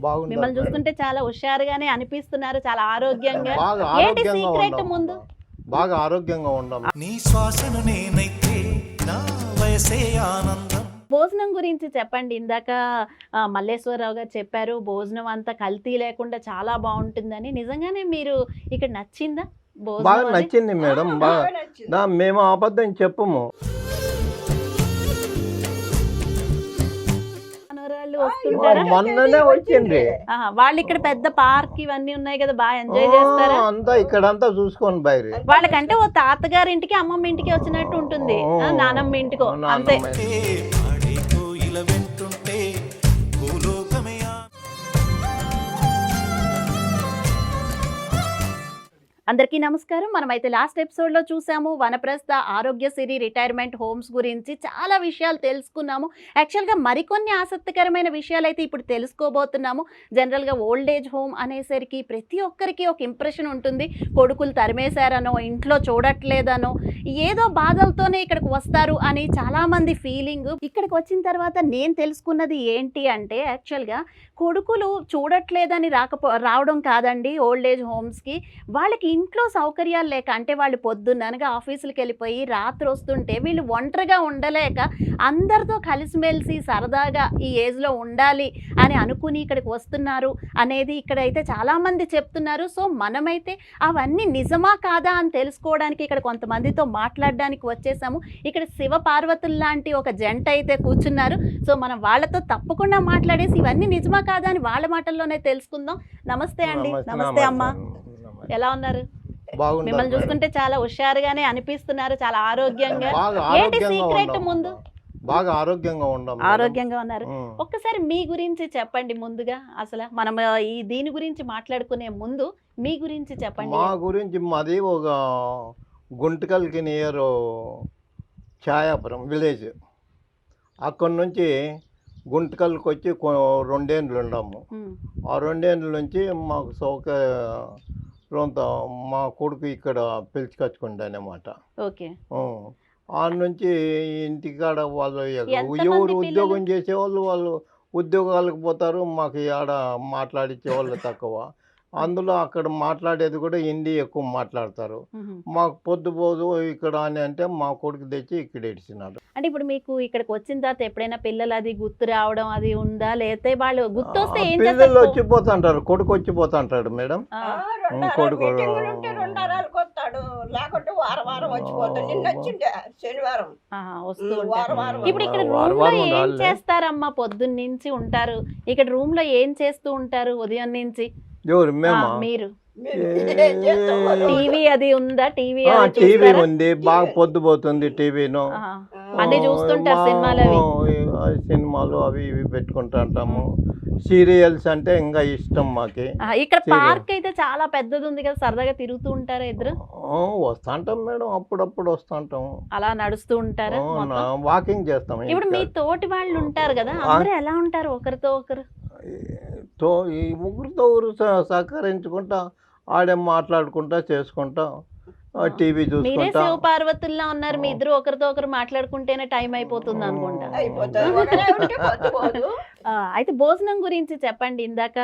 బాగుంటారు మిమ్మల్ని మేడం. చూస్తుంటే చాలా హుషారుగానే అనిపిస్తున్నారు, చాలా ఆరోగ్యంగా. బాగా ఏంటి ఆరోగ్యంగా సీక్రెట్ ఉన్నాం. ముందు? బాగా ఆరోగ్యంగా ఉన్నాం. నీ శ్వాసను నేనైతే నా వయసే ఆనందం. భోజనం గురించి చెప్పండి. ఇందాక మల్లేశ్వరరావు గారు చెప్పారు భోజనం అంతా కల్తీ లేకుండా చాలా బాగుంటుందని. నిజంగానే మీరు ఇక్కడ నచ్చిందా బాగా భోజనం అది? నచ్చింది మేడం. బాగా మేము అబద్ధం చెప్పము. మనవరాళ్ళు వస్తుంటారా? మొన్ననే వచ్చింది. వాళ్ళు ఇక్కడ పెద్ద పార్క్ ఇవన్నీ ఉన్నాయి కదా, బాగా ఎంజాయ్ చేస్తారా? అంతా ఇక్కడంతా చూసుకొని బయట వాళ్ళకంటే ఓ తాతగారి ఇంటికి అమ్మమ్మ ఇంటికి వచ్చినట్టు ఉంటుంది, నానమ్మ ఇంటికో అంతే. పాడే కోయిల వెంటుంటే భూలోకమే అందరికీ నమస్కారం. మనమైతే లాస్ట్ ఎపిసోడ్లో చూసాము వనప్రస్థ ఆరోగ్యశ్రీ రిటైర్మెంట్ హోమ్స్ గురించి చాలా విషయాలు తెలుసుకున్నాము. యాక్చువల్గా మరికొన్ని ఆసక్తికరమైన విషయాలు అయితే ఇప్పుడు తెలుసుకోబోతున్నాము. జనరల్గా ఓల్డ్ ఏజ్ హోమ్ అనేసరికి ప్రతి ఒక్కరికి ఒక ఇంప్రెషన్ ఉంటుంది. కొడుకులు తరిమేశారనో, ఇంట్లో చూడట్లేదనో, ఏదో బాధలతోనే ఇక్కడికి వస్తారు అని చాలామంది ఫీలింగ్. ఇక్కడికి వచ్చిన తర్వాత నేను తెలుసుకున్నది ఏంటి అంటే, యాక్చువల్గా కొడుకులు చూడట్లేదని రావడం కాదండి ఓల్డ్ ఏజ్ హోమ్స్కి. వాళ్ళకి ఇంట్లో సౌకర్యాలు లేక, అంటే వాళ్ళు పొద్దున్ననగా ఆఫీసులకు వెళ్ళిపోయి రాత్రి వస్తుంటే వీళ్ళు ఒంటరిగా ఉండలేక అందరితో కలిసిమెలిసి సరదాగా ఈ ఏజ్లో ఉండాలి అని అనుకుని ఇక్కడికి వస్తున్నారు అనేది ఇక్కడైతే చాలామంది చెప్తున్నారు. సో మనమైతే అవన్నీ నిజమా కాదా అని తెలుసుకోవడానికి ఇక్కడ కొంతమందితో మాట్లాడడానికి వచ్చేసాము. ఇక్కడ శివ పార్వతులు లాంటి ఒక జంట అయితే కూర్చున్నారు. సో మనం వాళ్ళతో తప్పకుండా మాట్లాడేసి ఇవన్నీ నిజమా కాదా అని వాళ్ళ మాటల్లోనే తెలుసుకుందాం. నమస్తే అండి. నమస్తే అమ్మ, ఎలా ఉన్నారు? మిమ్మల్ని చూస్తుంటే చాలా హుషారుగానే అనిపిస్తున్నారు, చాలా ఆరోగ్యంగా. ఏంటి సీక్రెట్ ముందు? బాగా ఆరోగ్యంగా ఉన్నాం. ఆరోగ్యంగా ఉన్నారు. ఒక్కసారి మీ గురించి చెప్పండి ముందుగా. అసలు మనం ఈ దీని గురించి మాట్లాడుకునే ముందు మీ గురించి చెప్పండి. మా గురించి మాది ఒక గుంటకల్కి నియర్ ఛాయాపురం విలేజ్. అక్కడి నుంచి గుంటకల్కి వచ్చి 2 ఏళ్ళు ఉన్నాము. ఆ 2 ఏళ్ళ నుంచి మాకు సౌకర్యంతో మా కొడుకు ఇక్కడ పిలుచుకొచ్చుకుంటా అనమాట. ఓకే. ఆ నుంచి ఇంటికాడ వాళ్ళు ఎవరు ఉద్యోగం చేసేవాళ్ళు వాళ్ళు ఉద్యోగాలకు పోతారు. మాకు ఆడ మాట్లాడించే వాళ్ళు తక్కువ. అందులో అక్కడ మాట్లాడేది కూడా హిందీ ఎక్కువ మాట్లాడతారు. మాకు పొద్దుపోదు ఇక్కడ అని అంటే మా కొడుకు తెచ్చి ఇక్కడ ఇడిచినాడు. అంటే ఇప్పుడు మీకు ఇక్కడికి వచ్చిన తర్వాత ఎప్పుడైనా పిల్లలు అది గుర్తు రావడం అది ఉందా? లేకపోతే వాళ్ళు గుర్తొస్తే ఏం పిల్లలు చేస్తారు? వచ్చిపోతుంటారు, కొడుకు వచ్చిపోతుంటాడు మేడం. కొడుకు ఇప్పుడు ఇక్కడ రూమ్ లో ఏం చేస్తారమ్మా? పొద్దున్న నుంచి ఉంటారు ఇక్కడ, రూమ్ లో ఏం చేస్తూ ఉంటారు ఉదయం నుంచి? ఎవరు? మేము. మీరు టీవీ అది ఉందా? టీవీ ఉంది, బాగా పొద్దుపోతుంది టీవీను. అన్ని చూస్తుంటారు సినిమాలు అవి ఇవి పెట్టుకుంటాము. సీరియల్స్ అంటే ఇంకా ఇష్టం మాకి. ఇక్కడ పార్క్ అయితే చాలా పెద్దది ఉంది కదా, సరదాగా తిరుగుతూ ఉంటారా ఇద్దరు? వస్తాంటాం మేడం, అప్పుడప్పుడు వస్తాంటాం. అలా నడుస్తూ ఉంటారా? వాకింగ్ చేస్తాం. ఇప్పుడు మీ తోటి వాళ్ళు ఉంటారు కదా, అందరూ ఎలా ఉంటారు ఒకరితో ఒకరు? ఈ ముగ్గురితో ఊరు సహకరించుకుంటా ఆడే మాట్లాడుకుంటా చేసుకుంటా టీవీ మీరే చూసుకుంటా. శివ పార్వతుల్లా ఉన్నారు, మీ ఇద్దరు ఒకరితో ఒకరు మాట్లాడుకుంటేనే టైం అయిపోతుంది అనుకుంటా. అయితే భోజనం గురించి చెప్పండి. ఇందాక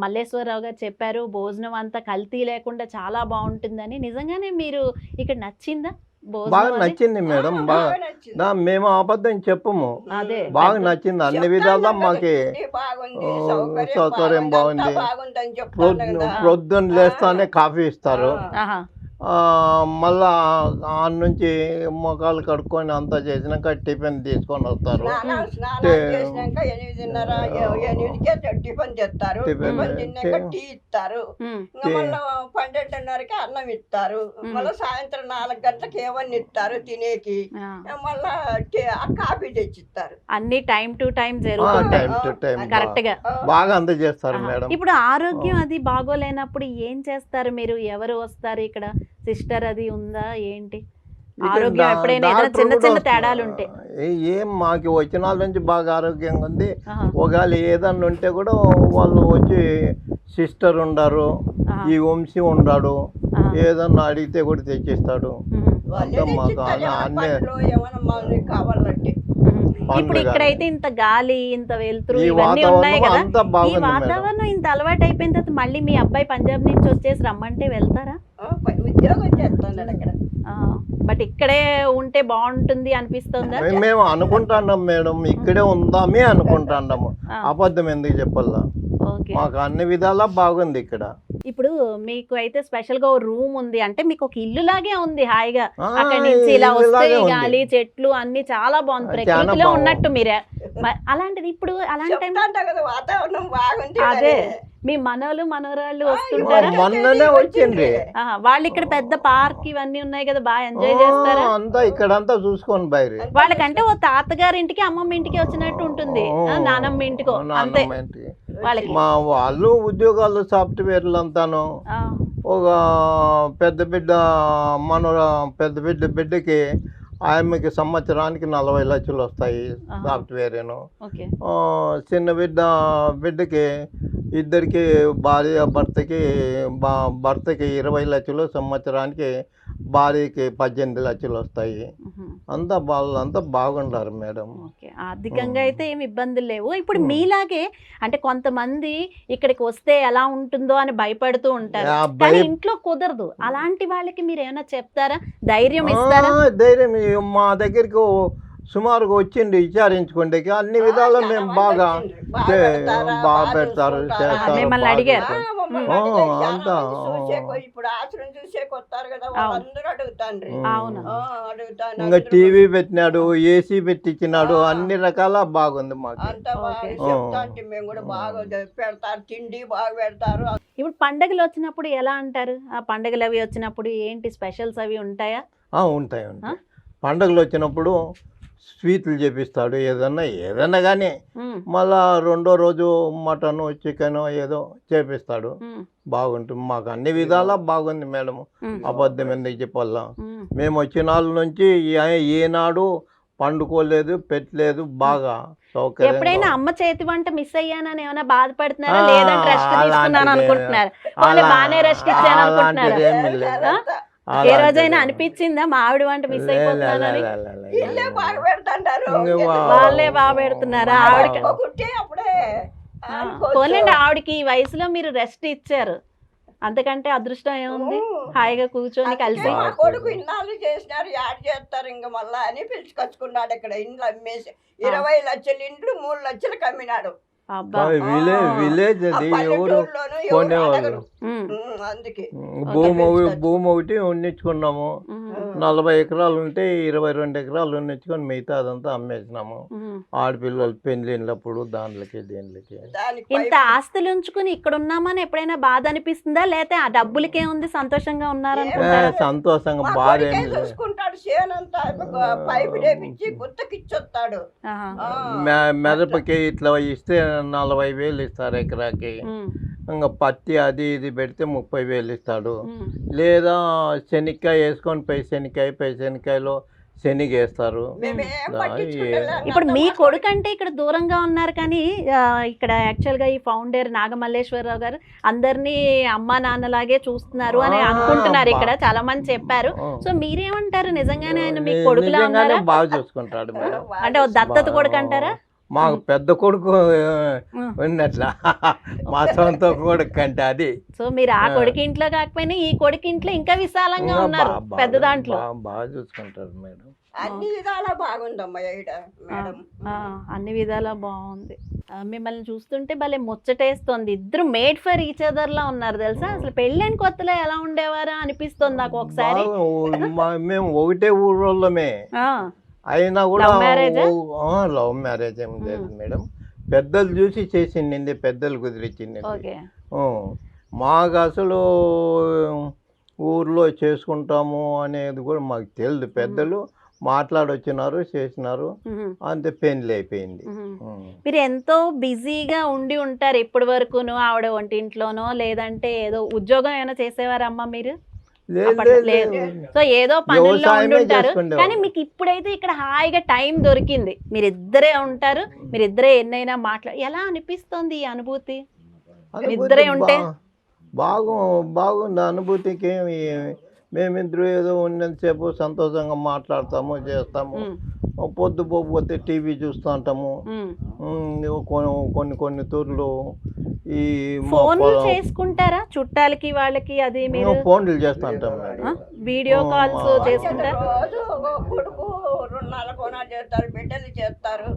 మల్లేశ్వరరావు గారు చెప్పారు భోజనం అంతా కల్తీ లేకుండా చాలా బాగుంటుందని. నిజంగానే మీరు ఇక్కడ నచ్చిందా? బాగా నచ్చింది మేడం. బాగా మేము అబద్ధం చెప్పము. బాగా నచ్చింది అన్ని విధాలుగా. మాకి సౌకర్యం బాగుంది. ప్రొద్దున లేస్తానే కాఫీ ఇస్తారు. మళ్ళా ఆ నుంచి మొఖాలు కడుక్కొని అంతా చేసినాక టిఫిన్ తీసుకొని వస్తారు. టిఫిన్ చేస్తారు, టీ ఇస్తారు, మళ్ళీ 12:30కి అన్నం ఇస్తారు, మళ్ళీ సాయంత్రం 4 గంటలకు ఏమన్నా ఇస్తారు తినేకి, మళ్ళా కాఫీ తెచ్చిస్తారు. అన్ని టైం టు టైం జరుగుతుంది కరెక్ట్ గా, బాగా అందజేస్తారు మేడం. ఇప్పుడు ఆరోగ్యం అది బాగోలేనప్పుడు ఏం చేస్తారు మీరు? ఎవరు వస్తారు ఇక్కడ? సిస్టర్ అది ఉందా ఏంటి? ఆరోగ్యం ఎప్పుడైనా చిన్న చిన్న తేడాలు ఉంటే ఏం మాకు వచ్చిన వాళ్ళ నుంచి బాగా ఆరోగ్యంగా ఉంది. ఒకవేళ ఏదన్నా ఉంటే కూడా వాళ్ళు వచ్చి సిస్టర్ ఉండారు, ఈ వంశీ ఉండాడు, ఏదన్నా అడిగితే కూడా తెచ్చిస్తాడు. అంతా మాకు అన్నీ కావాలంటే ఇప్పుడు పండ్లు ఇక్కడైతే ఇంత గాలి ఇంత వెలుతురు ఈ ఇవన్నీ ఉన్నాయి వాతావరణం కదా, అంతా ఈ బాగుంది మేడం. వాతావరణం ఇంత అలవాటు అయిపోయిన తర్వాత మళ్ళీ మీ అబ్బాయి పంజాబ్ నుంచి వచ్చేసి రమ్మంటే వెళ్తారా? ఉద్యోగం చేస్తున్నాడు అక్కడ. బట్ ఇక్కడే ఉంటే బాగుంటుంది అనిపిస్తుందా? మేము అనుకుంటున్నాం మేడం, ఇక్కడే ఉందామే అనుకుంటున్నాము. అబద్ధం ఎందుకు చెప్పాలా, ఓకే. మాకు అన్ని విధాలా బాగుంది ఇక్కడ. ఇప్పుడు మీకు అయితే స్పెషల్ గా ఓ రూమ్ ఉంది అంటే మీకు ఒక ఇల్లు లాగే ఉంది హాయిగా. ఆ, అక్కడ నుంచి ఇలా ఇల్లు వస్తే లాగే ఉంది. గాలి చెట్లు అన్ని చాలా బాగుంది, చాలా ప్రకృతిలో బాగుంది. ఉన్నట్టు మీరే. అలాంటిది ఇప్పుడు అలాంటి టైం చెప్తాంటా కదా వాతావరణం బాగుంది అదే అని. మీ మనవలు మనవరాళ్ళు వస్తుంటారా? మొన్ననే వచ్చింది. వాళ్ళు ఇక్కడ పెద్ద పార్క్ ఇవన్నీ ఉన్నాయి కదా, బాగా ఎంజాయ్ చేస్తారా? అంతా ఇక్కడంతా చూసుకొని బయట వాళ్ళకంటే ఓ తాతగారి ఇంటికి అమ్మమ్మ ఇంటికి వచ్చినట్టు ఉంటుంది, నానమ్మ ఇంటికో అంతే వాళ్ళకి. మా వాళ్ళు ఉద్యోగాలు సాఫ్ట్వేర్లు అంతాను. ఆ, ఒక పెద్ద బిడ్డ బిడ్డకి ఆమెకి సంవత్సరానికి 40 లక్షలు వస్తాయి సాఫ్ట్వేర్. ఓకే. చిన్న బిడ్డకి ఇద్దరికి భర్తకి 20 లక్షలు, సంవత్సరానికి భార్యకి 18 లక్షలు వస్తాయి. అంతా బాగుంటారు మేడం. ఓకే. ఆర్థికంగా అయితే ఏమి ఇబ్బందులు లేవు. ఇప్పుడు మీలాగే అంటే కొంతమంది ఇక్కడికి వస్తే ఎలా ఉంటుందో అని భయపడుతూ ఉంటారు, కానీ ఇంట్లో కుదరదు. అలాంటి వాళ్ళకి మీరు ఏమైనా చెప్తారా, ధైర్యం ఇస్తారా? ధైర్యం మా దగ్గరికి సుమారుగా వచ్చిండి విచారించుకోండి, అన్ని విధాలు మేము బాగా పెడతారు చేస్తారు. మిమ్మల్ని అడిగారు? అంతా ఇప్పుడు ఆశ్రమం చూసే కొత్తారు కదా, వాళ్ళందరూ అడుగుతాండ్రి. అవును. ఇంకా టీవీ పెట్టినాడు, ఏసీ పెట్టించినాడు, అన్ని రకాల బాగుంది మాకు. అంతా చెప్తా అంటే మేము కూడా బాగా పెడతారు, తిండి బాగా పెడతారు. ఇప్పుడు పండగలు వచ్చినప్పుడు ఎలా అంటారు? ఆ పండగలు అవి వచ్చినప్పుడు ఏంటి స్పెషల్స్ అవి ఉంటాయా? ఉంటాయి. పండగలు వచ్చినప్పుడు స్వీట్లు చేపిస్తాడు, ఏదన్నా కానీ. మళ్ళా రెండో రోజు మటను చికెను ఏదో చేపిస్తాడు, బాగుంటుంది. మాకు అన్ని విధాలా బాగుంది మేడం, అబద్ధం ఎందుకు చెప్పాలా. మేము వచ్చిన వాళ్ళ నుంచి ఏనాడు పండుకోలేదు, పెట్టలేదు, బాగా సౌకర్యం. ఎప్పుడైనా అమ్మ చేతి వంట మిస్ అయ్యానని ఏమైనా బాధపడుతున్నారా, లేదంటే రెస్ట్ తీసుకున్నాను అనుకుంటున్నారు? బాగానే రెస్ట్ ఇచ్చాను అనుకుంటున్నారా? ఏ రోజైనా అనిపించిందా మా ఆవిడ వంట మిస్ అయిపోతున్నానని? వాళ్ళే బాగా పెడుతున్నారా ఆవిడకి? పోలేండి, ఆవిడకి ఈ వయసులో మీరు రెస్ట్ ఇచ్చారు, అంతకంటే అదృష్టం ఏముంది? హాయిగా కూర్చొని కలిసి. కొడుకు ఇన్నాళ్ళు చేసినారు, యాడ్ చేస్తారు ఇంకా మళ్ళా అని పిలుచుకొచ్చుకున్నాడు. ఇక్కడ ఇండ్లు అమ్మేసి 20 లక్షల ఇండ్లు 3 లక్షలకు అమ్మినాడు. విలేజ్ అది ఎవరు కొనేవాళ్ళు. అందుకే భూమి ఒకటి ఉన్నించుకున్నాము, 40 ఎకరాలు ఉంటే 22 ఎకరాలు ఉన్నించుకొని మిగతా అదంతా అమ్మేసినాము. ఆడపిల్లలు పెళ్ళిళ్ళప్పుడు దాంట్లోకి దీంట్లోకి. ఇంత ఆస్తులు ఉంచుకుని ఇక్కడ ఉన్నామని ఎప్పుడైనా బాధ అనిపిస్తుందా, లేకపోతే ఆ డబ్బులకే ఉంది సంతోషంగా ఉన్నారనుకుంటారా? సంతోషంగా బాధ చూసుకుంటాడు, చేనంతా పైపు లేపించి గుత్తకిచ్చొస్తాడు. మెదపకి ఇట్లా ఇస్తే 40,000 ఇస్తారు ఎకరాకి. ఇంకా పత్తి అది ఇది పెడితే 30,000 ఇస్తాడు. లేదా శనక్కాయ వేసుకొని శనక్కాయలో శనగ వేస్తారు. ఇప్పుడు మీ కొడుకు అంటే ఇక్కడ దూరంగా ఉన్నారు, కానీ ఇక్కడ యాక్చువల్గా ఈ ఫౌండర్ నాగమల్లేశ్వరరావు గారు అందరినీ అమ్మా నాన్నలాగే చూస్తున్నారు అని అనుకుంటున్నారు, ఇక్కడ చాలా మంది చెప్పారు. సో మీరేమంటారు, నిజంగానే ఆయన మీ కొడుకులా ఉన్నారా? బాగా చూసుకుంటాడు మేడం. అంటే దత్తత కొడుకు అంటారా? మాకు పెద్ద కొడుకు ఉన్నట్లా, మా సొంత కొడుకు కంటే అది. సో మీరు ఆ కొడుకు ఇంట్లో కాకపోయినా ఈ కొడుకు ఇంట్లో ఇంకా విశాలంగా ఉన్నారు, పెద్ద దాంట్లో బాగా చూసుకుంటారు మేడం. అన్ని విధాలా బాగుందమ్మా మేడం, అన్ని విధాలా బాగుంది. మిమ్మల్ని చూస్తుంటే భలే ముచ్చటేస్తోంది. ఇద్దరు మేడ్ ఫర్ ఈచ్ అదర్ లా ఉన్నారు తెలుసా. అసలు పెళ్ళైన కొత్తలో ఎలా ఉండేవారా అనిపిస్తుంది నాకు ఒకసారి. మేము ఒకటే ఊళ్ళోమే అయినా కూడా లవ్ మ్యారేజ్ ఏం లేదు మేడం, పెద్దలు చూసి చేసింది, పెద్దలు కుదిరించింది. మాకు అసలు ఊర్లో చేసుకుంటాము అనేది కూడా మాకు తెలియదు. పెద్దలు మాట్లాడొచ్చినారు, చేసినారు, అంతే పెళ్లి అయిపోయింది. మీరు ఎంతో బిజీగా ఉండి ఉంటారు ఇప్పటి వరకును, ఆవిడ వంటింట్లోనో లేదంటే ఏదో ఉద్యోగం ఏమైనా చేసేవారమ్మా మీరు? సో ఏదో పనుల్లో ఉండుంటారు, కానీ మీకు ఇప్పుడైతే ఇక్కడ హాయిగా టైం దొరికింది, మీరిద్దరే ఉంటారు, మీరిద్దరే ఎన్నైనా ఎలా అనిపిస్తుంది ఈ అనుభూతి ఇద్దరే ఉంటే? బాగుంది అనుభూతికి. మేమిద్దరు ఏదో ఉన్నంతసేపు సంతోషంగా మాట్లాడతాము, చేస్తాము, పొద్దు పోతే టీవీ చూస్తూ ఉంటాము. కొన్ని తూర్లు ఈ మా ఫోన్లు పొలం చేసుకుంటారా చుట్టాలకి వాళ్ళకి? అది మీరు ఫోన్లు చేస్తూ ఉంటాం మేడం. వీడియో కాల్స్ చేసుకుంటారా? రోజు ఒక కొడుకు 2 4 కోణాలు చేస్తారు, బిడ్డలు చేస్తారు.